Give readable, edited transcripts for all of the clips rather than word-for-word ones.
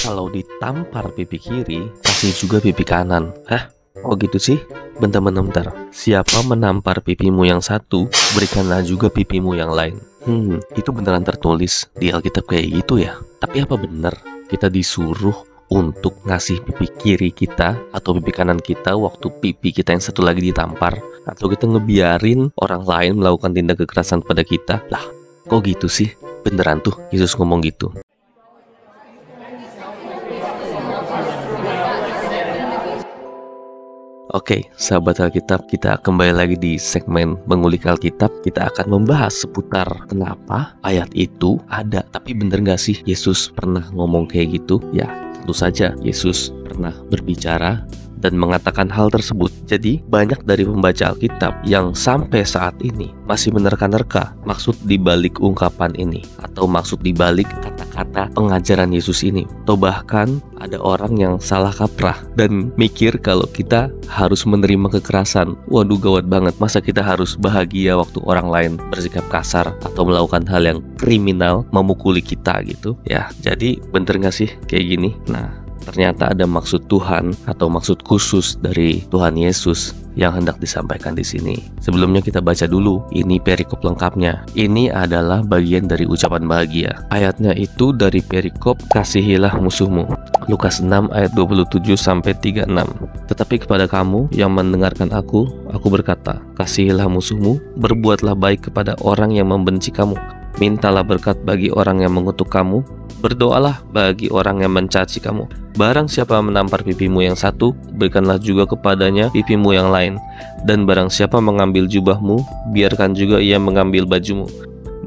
kalau ditampar pipi kiri, kasih juga pipi kanan. Hah? Oh gitu sih? Bentar. Siapa menampar pipimu yang satu, berikanlah juga pipimu yang lain. Itu beneran tertulis di Alkitab kayak gitu ya? Tapi apa bener kita disuruh untuk ngasih pipi kiri kita atau pipi kanan kita waktu pipi kita yang satu lagi ditampar? Atau kita ngebiarin orang lain melakukan tindak kekerasan pada kita? Lah, kok gitu sih? Beneran tuh Yesus ngomong gitu? Oke, sahabat Alkitab, kita kembali lagi di segmen Mengulik Alkitab. Kita akan membahas seputar kenapa ayat itu ada. Tapi bener gak sih Yesus pernah ngomong kayak gitu? Ya, tentu saja Yesus pernah berbicara dan mengatakan hal tersebut. Jadi banyak dari pembaca Alkitab yang sampai saat ini masih menerka-nerka maksud dibalik ungkapan ini, atau maksud dibalik kata-kata pengajaran Yesus ini. Atau bahkan ada orang yang salah kaprah dan mikir kalau kita harus menerima kekerasan. Waduh, gawat banget. Masa kita harus bahagia waktu orang lain bersikap kasar atau melakukan hal yang kriminal, memukuli kita gitu ya. Jadi bener gak sih kayak gini? Nah, ternyata ada maksud Tuhan atau maksud khusus dari Tuhan Yesus yang hendak disampaikan di sini. Sebelumnya kita baca dulu ini perikop lengkapnya. Ini adalah bagian dari ucapan bahagia. Ayatnya itu dari perikop kasihilah musuhmu. Lukas 6 ayat 27 sampai 36. Tetapi kepada kamu yang mendengarkan aku berkata, kasihilah musuhmu, berbuatlah baik kepada orang yang membenci kamu. Mintalah berkat bagi orang yang mengutuk kamu, berdoalah bagi orang yang mencaci kamu. Barang siapa menampar pipimu yang satu, berikanlah juga kepadanya pipimu yang lain. Dan barang siapa mengambil jubahmu, biarkan juga ia mengambil bajumu.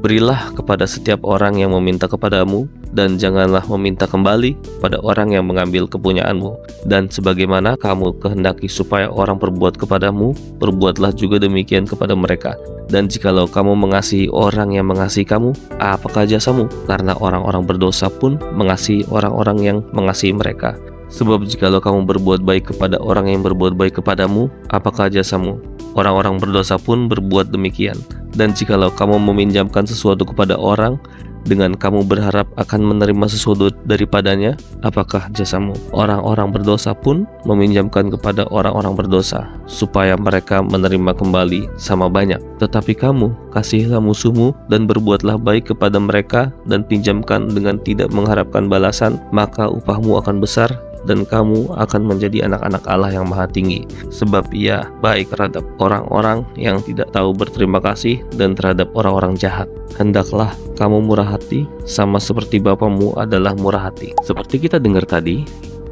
Berilah kepada setiap orang yang meminta kepadamu, dan janganlah meminta kembali pada orang yang mengambil kepunyaanmu. Dan sebagaimana kamu kehendaki supaya orang perbuat kepadamu, perbuatlah juga demikian kepada mereka. Dan jikalau kamu mengasihi orang yang mengasihi kamu, apakah jasamu? Karena orang-orang berdosa pun mengasihi orang-orang yang mengasihi mereka. Sebab jikalau kamu berbuat baik kepada orang yang berbuat baik kepadamu, apakah jasamu? Orang-orang berdosa pun berbuat demikian. Dan jikalau kamu meminjamkan sesuatu kepada orang, dengan kamu berharap akan menerima sesuatu daripadanya, apakah jasamu? Orang-orang berdosa pun meminjamkan kepada orang-orang berdosa, supaya mereka menerima kembali sama banyak. Tetapi kamu, kasihilah musuhmu, dan berbuatlah baik kepada mereka, dan pinjamkan dengan tidak mengharapkan balasan, maka upahmu akan besar, dan kamu akan menjadi anak-anak Allah yang maha tinggi. Sebab ia baik terhadap orang-orang yang tidak tahu berterima kasih dan terhadap orang-orang jahat. Hendaklah kamu murah hati, sama seperti Bapamu adalah murah hati. Seperti kita dengar tadi,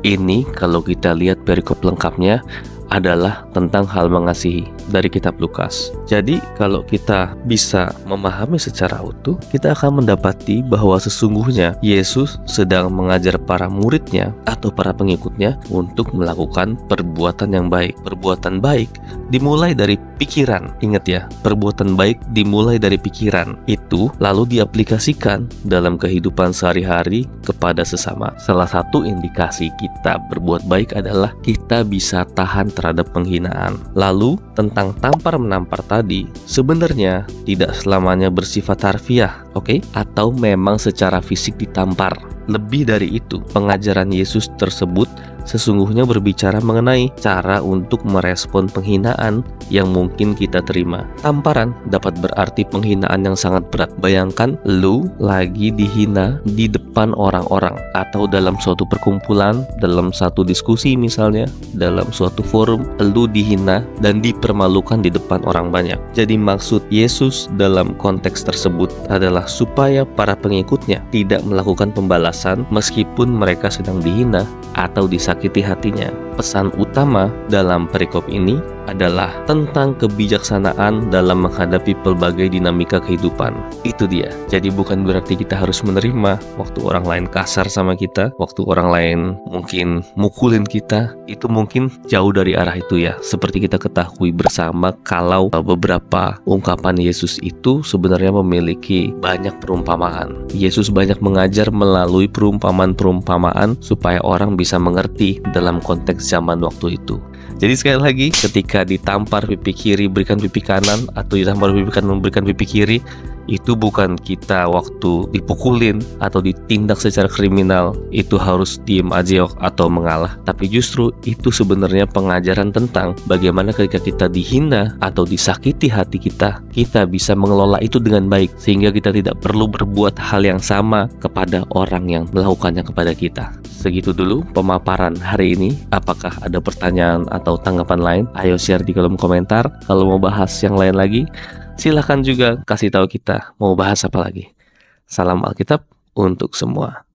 ini kalau kita lihat perikop lengkapnya adalah tentang hal mengasihi dari kitab Lukas. Jadi kalau kita bisa memahami secara utuh, kita akan mendapati bahwa sesungguhnya Yesus sedang mengajar para muridnya atau para pengikutnya untuk melakukan perbuatan yang baik. Perbuatan baik dimulai dari pikiran. Ingat ya, perbuatan baik dimulai dari pikiran. Itu lalu diaplikasikan dalam kehidupan sehari-hari kepada sesama. Salah satu indikasi kita berbuat baik adalah kita bisa tahan terhadap penghinaan. Lalu tentang tampar-menampar tadi, sebenarnya tidak selamanya bersifat harfiah, oke? Atau memang secara fisik ditampar. Lebih dari itu, pengajaran Yesus tersebut sesungguhnya berbicara mengenai cara untuk merespon penghinaan yang mungkin kita terima. Tamparan dapat berarti penghinaan yang sangat berat. Bayangkan lu lagi dihina di depan orang-orang, atau dalam suatu perkumpulan, dalam satu diskusi misalnya, dalam suatu forum, lu dihina dan dipermalukan di depan orang banyak. Jadi maksud Yesus dalam konteks tersebut adalah supaya para pengikutnya tidak melakukan pembalasan meskipun mereka sedang dihina atau disakiti hatinya. Pesan utama dalam perikop ini adalah tentang kebijaksanaan dalam menghadapi pelbagai dinamika kehidupan. Itu dia. Jadi bukan berarti kita harus menerima waktu orang lain kasar sama kita, waktu orang lain mungkin mukulin kita. Itu mungkin jauh dari arah itu ya. Seperti kita ketahui bersama kalau beberapa ungkapan Yesus itu sebenarnya memiliki banyak perumpamaan. Yesus banyak mengajar melalui perumpamaan-perumpamaan supaya orang bisa mengerti dalam konteks zaman waktu itu. Jadi sekali lagi, ketika ditampar pipi kiri berikan pipi kanan, atau ditampar pipi kanan berikan pipi kiri, itu bukan kita waktu dipukulin atau ditindak secara kriminal itu harus diem aja atau mengalah, tapi justru itu sebenarnya pengajaran tentang bagaimana ketika kita dihina atau disakiti hati kita bisa mengelola itu dengan baik sehingga kita tidak perlu berbuat hal yang sama kepada orang yang melakukannya kepada kita. Segitu dulu pemaparan hari ini. Apakah ada pertanyaan atau tanggapan lain? Ayo share di kolom komentar. Kalau mau bahas yang lain lagi, silahkan juga kasih tahu kita mau bahas apa lagi. Salam Alkitab untuk semua.